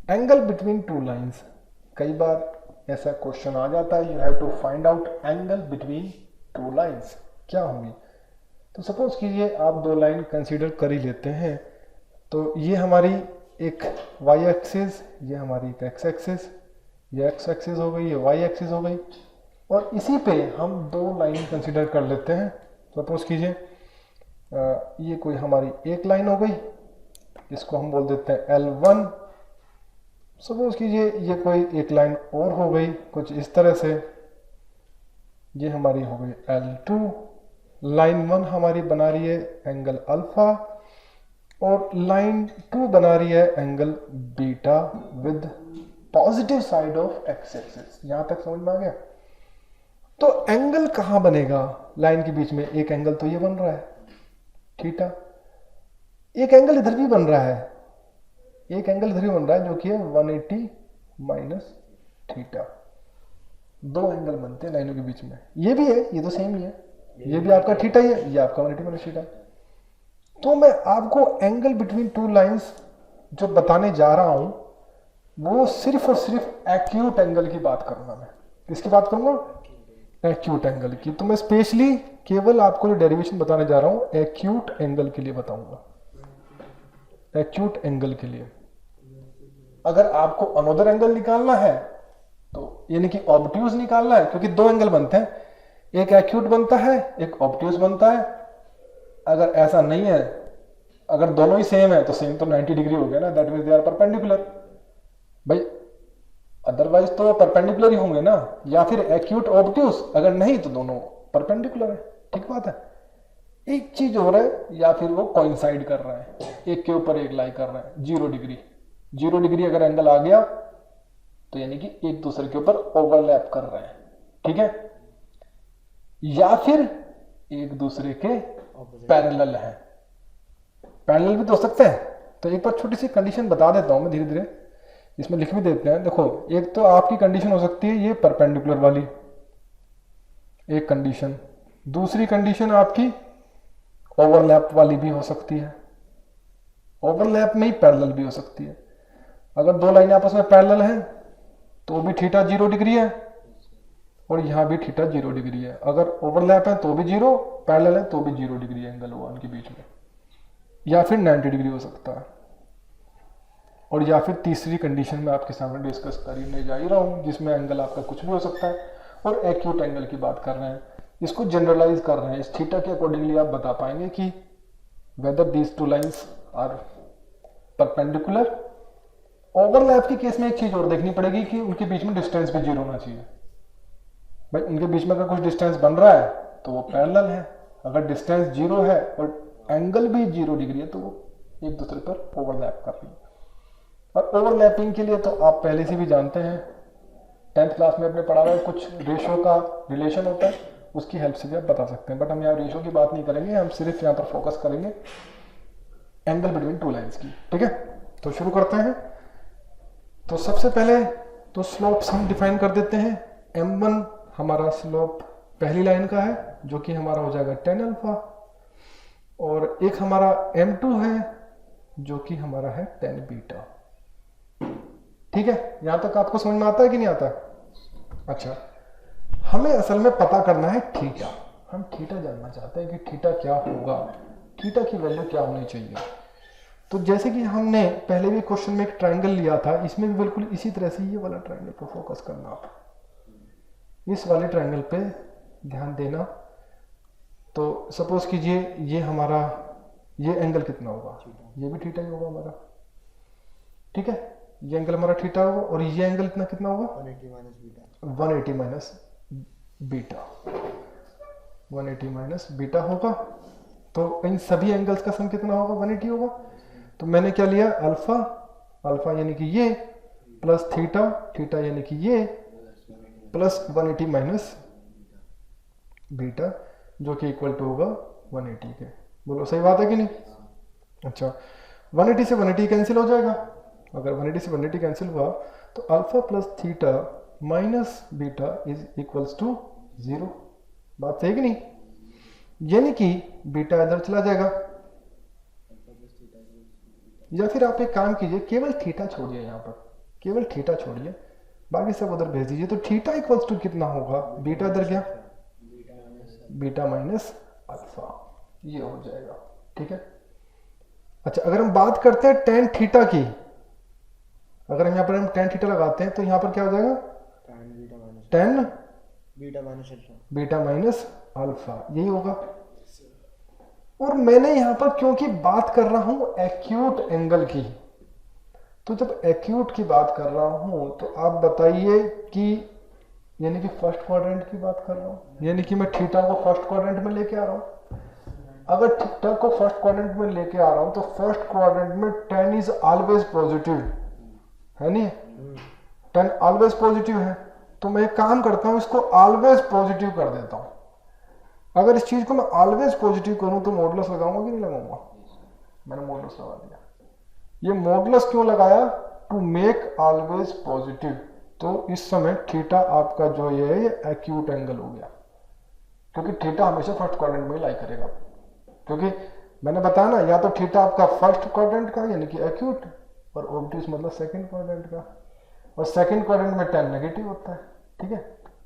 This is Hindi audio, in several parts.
एंगल बिटवीन टू लाइंस, कई बार ऐसा क्वेश्चन आ जाता है, you have to find out angle between two lines क्या होंगी। तो सपोज कीजिए आप दो लाइन कंसीडर कर ही लेते हैं, तो ये हमारी एक वाई एक्सिस, ये हमारी एक एक्स एक्सिस, ये एक्स एक्सिस हो गई, ये वाई एक्सिस हो गई, और इसी पे हम दो लाइन कंसीडर कर लेते हैं। सपोज कीजिए ये कोई हमारी एक लाइन हो गई, इसको हम बोल देते हैं L1। सपोज कीजिए ये कोई एक लाइन और हो गई कुछ इस तरह से, ये हमारी हो गई L2। लाइन 1 हमारी बना रही है एंगल अल्फा, और लाइन 2 बना रही है angle beta with positive side of x axis. यहां तक समझ में आ गया। तो एंगल कहां बनेगा लाइन के बीच में? एक एंगल तो ये बन रहा है थीटा, एक एंगल इधर भी बन रहा है, एक एंगल इधर भी बन रहा है जो कि है 180 माइनस थीटा। दो एंगल बनते हैं लाइनों के बीच में, ये भी है, ये तो सेम ही है, ये भी आपका थीटा ही है, ये आपका 180 माइनस थीटा। तो मैं आपको एंगल बिटवीन टू लाइंस जो बताने जा रहा हूं वो सिर्फ और सिर्फ एक्यूट एंगल की बात करूंगा। मैं किसकी बात करूंगा? एक्यूट एंगल की। तो मैं स्पेशली केवल आपको जो डेरिवेशन बताने जा रहा हूं एक्यूट एंगल के लिए बताऊंगा, एक्यूट एंगल के लिए। अगर आपको अनदर एंगल निकालना है तो यानी कि ऑब्ट्यूज निकालना है, क्योंकि दो एंगल बनते हैं, एक एक्यूट बनता है एक ऑब्ट्यूज बनता है। अगर ऐसा नहीं है, अगर दोनों ही सेम है तो सेम तो 90 डिग्री हो गया ना, that means they are perpendicular भाई, अदरवाइज तो परपेंडिकुलर ही होंगे ना, या फिर एक्यूट ऑब्ट्यूज, अगर नहीं तो दोनों परपेंडिकुलर है। ठीक बात है। एक चीज हो रहा है या फिर वो कोइंसाइड कर रहा है, एक के ऊपर एक लाई कर रहा है, 0 डिग्री। 0 डिग्री अगर एंगल आ गया तो यानी कि एक दूसरे के ऊपर ओवरलैप कर रहे हैं, ठीक है, या फिर एक दूसरे के पैरेलल है। पैरेलल भी तो हो सकते हैं। तो एक बार छोटी सी कंडीशन बता देता हूं मैं, धीरे धीरे इसमें लिख भी देते हैं। देखो, एक तो आपकी कंडीशन हो सकती है ये परपेंडिकुलर वाली एक कंडीशन, दूसरी कंडीशन आपकी ओवरलैप वाली भी हो सकती है, ओवरलैप में ही पैरेलल भी हो सकती है। अगर दो लाइनें आपस में पैरेलल हैं तो भी थीटा 0 डिग्री है, और यहां भी थीटा 0 डिग्री है। अगर ओवरलैप है तो भी 0, पैरेलल है तो भी 0 डिग्री एंगल हुआ उनके बीच में, या फिर 90 डिग्री हो सकता है। और या फिर तीसरी कंडीशन में आपके सामने डिस्कस करने जा ही रहा हूं, जिसमें एंगल आपका कुछ भी हो सकता है, और एक्यूट एंगल की बात कर रहे हैं, इसको जनरलाइज कर रहे हैं। इस थीटा के अकॉर्डिंगली आप बता पाएंगे कि whether these two lines are perpendicular. Overlap के केस में एक चीज और देखनी पड़ेगी कि उनके बीच में डिस्टेंस भी 0 होना चाहिए। भाई उनके बीच में अगर कुछ डिस्टेंस बन रहा है तो वो पैरेलल है, अगर डिस्टेंस 0 है और एंगल भी 0 डिग्री है तो वो एक दूसरे पर ओवरलैप कर रही है। और ओवरलैपिंग के लिए तो आप पहले से भी जानते हैं, 10th क्लास में अपने पढ़ा हुआ है, कुछ रेशो का रिलेशन होता है, उसकी हेल्प से भी आप बता सकते हैं। बट हम यहाँ रेशो की बात नहीं करेंगे, हम सिर्फ यहाँ पर फोकस करेंगे एंगल बिटवीन टू लाइंस की। ठीक है, तो शुरू करते हैं। तो सबसे पहले तो स्लोप्स हम डिफाइन कर देते हैं। m1 हमारा स्लोप पहली लाइन का है जो कि हमारा हो जाएगा tan अल्फा, और एक हमारा m2 है जो कि हमारा है tan बीटा। ठीक है, यहां तक आपको समझ में आता है कि नहीं आता? अच्छा, हमें असल में पता करना है थीटा। हम थीटा जानना चाहते हैं कि थीटा क्या होगा, थीटा की वैल्यू क्या होनी चाहिए। तो जैसे कि हमने पहले भी क्वेश्चन में एक ट्रायंगल लिया था, इसमें भी बिल्कुल इसी तरह से ये वाला ट्रायंगल पर फोकस करना, आप इस वाले ट्रायंगल पे ध्यान देना। तो सपोज कीजिए ये हमारा, ये एंगल कितना होगा? ये भी थीटा ही होगा हमारा। ठीक है, ये एंगल हमारा थीटा होगा, और ये एंगल इतना कितना होगा? 180 माइनस बीटा, 180 माइनस बीटा होगा। तो इन सभी एंगल्स का सम कितना होगा? 180 होगा। तो मैंने क्या लिया? अल्फा, अल्फा यानी कि ये, प्लस थीटा, थीटा यानी कि ये, प्लस 180 माइनस बीटा, जो कि इक्वल टू होगा 180 के। बोलो सही बात है कि नहीं? अच्छा, 180 से 180 कैंसिल हो जाएगा। अगर 180 से 180 कैंसिल हुआ तो alpha plus theta minus beta is equals to 0। बात सही कि नहीं? यानी कि बीटा इधर चला जाएगा, या फिर आप एक काम कीजिए, केवल थीटा छोड़िए यहां पर, केवल थीटा छोड़िए, बाकी सब उधर भेज दीजिए। तो थीटा इक्वल्स टू कितना होगा, बीटा इधर क्या, बीटा माइनस अल्फा, ये हो जाएगा। ठीक है। अच्छा, अगर हम बात करते हैं टेन थीटा की, अगर हम यहाँ पर हम टेन थीटा लगाते हैं तो यहाँ पर क्या हो जाएगा, टेन बीटा माइनस अल्फा, यही होगा। और मैंने यहाँ पर क्योंकि बात कर रहा हूं एक्यूट एंगल की, तो जब एक्यूट की बात कर रहा हूं तो आप बताइए कि यानी कि फर्स्ट क्वाड्रेंट की बात कर रहा हूं, यानी कि मैं थीटा को फर्स्ट क्वाड्रेंट में लेके आ रहा हूं। अगर थीटा को फर्स्ट क्वाड्रेंट में लेके आ रहा हूं तो फर्स्ट क्वाड्रेंट में टेन इज ऑलवेज पॉजिटिव है, नहीं, टेन ऑलवेज पॉजिटिव है। तो मैं एक काम करता हूं, इसको ऑलवेज पॉजिटिव कर देता हूं। अगर इस चीज को मैं ऑलवेज पॉजिटिव करूं तो मॉडुलस लगाऊंगा कि नहीं लगाऊंगा, मैंने मॉडुलस लगा दिया। ये मॉडुलस क्यों लगाया, टू मेक ऑलवेज पॉजिटिव। तो इस समय थीटा आपका जो ये एक्यूट एंगल हो गया, क्योंकि थीटा हमेशा फर्स्ट क्वाड्रेंट में लाई करेगा। क्योंकि मैंने बताया ना, या तो थीटा आपका फर्स्ट क्वाड्रेंट का यानी कि एक्यूट, और ऑब्ट्यूज मतलब सेकंड क्वाड्रेंट का, और सेकंड क्वाड्रेंट में टेन नेगेटिव होता है। ठीक है,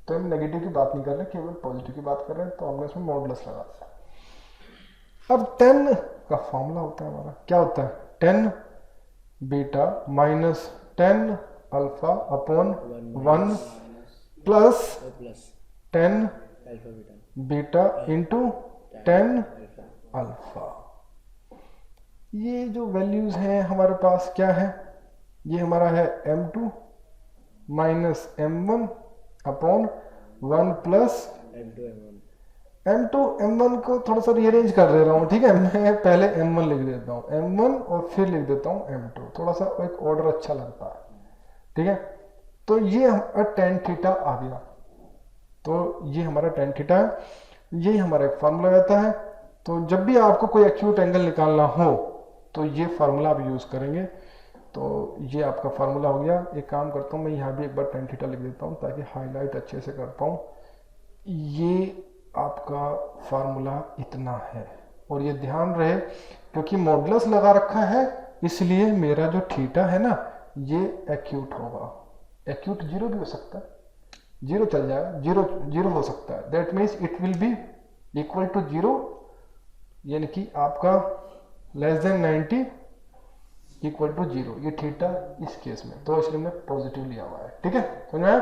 तो हम नेगेटिव की बात नहीं कर रहे, केवल पॉजिटिव की बात कर रहे हैं, तो हमने इसमें मॉडुलस लगा दिया। अब टेन का फॉर्मूला होता है हमारा, क्या होता है, tan beta minus tan alpha upon 1 plus tan beta into tan alpha. ये जो वैल्यूज हैं हमारे पास क्या है, ये हमारा है m2 minus m1 upon 1 plus m2 m1 को थोड़ा सा रीअरेंज कर दे रहा हूँ। ठीक है, मैं पहले m1 लिख देता हूँ, m1 और फिर लिख देता हूँ m2, थोड़ा सा एक ऑर्डर अच्छा लगता है। ठीक है, तो ये हमारा टेन थीटा आ गया। तो ये हमारा टेन थीटा है, यही हमारा एक फार्मूला रहता है। तो जब भी आपको कोई एक्यूट एंगल निकालना हो तो ये फार्मूला आप यूज करेंगे। तो ये आपका फार्मूला हो गया। एक काम करता हूँ, मैं यहाँ भी एक बार टेन थीटा लिख देता हूँ ताकि हाईलाइट अच्छे से कर पाऊँ। ये आपका फार्मूला इतना है, और ये ध्यान रहे क्योंकि मॉडुलस लगा रखा है इसलिए मेरा जो थीटा है ना ये एक्यूट होगा। एक्यूट जीरो भी हो सकता है, जीरो चल जाएगा, जीरो हो सकता है। That means it will be equal to zero, यानी कि आपका less than 90 equal to zero, ये थीटा इस केस में, तो इसलिए हमने पॉजिटिव लिया हुआ है। ठीक है, समझ में आया?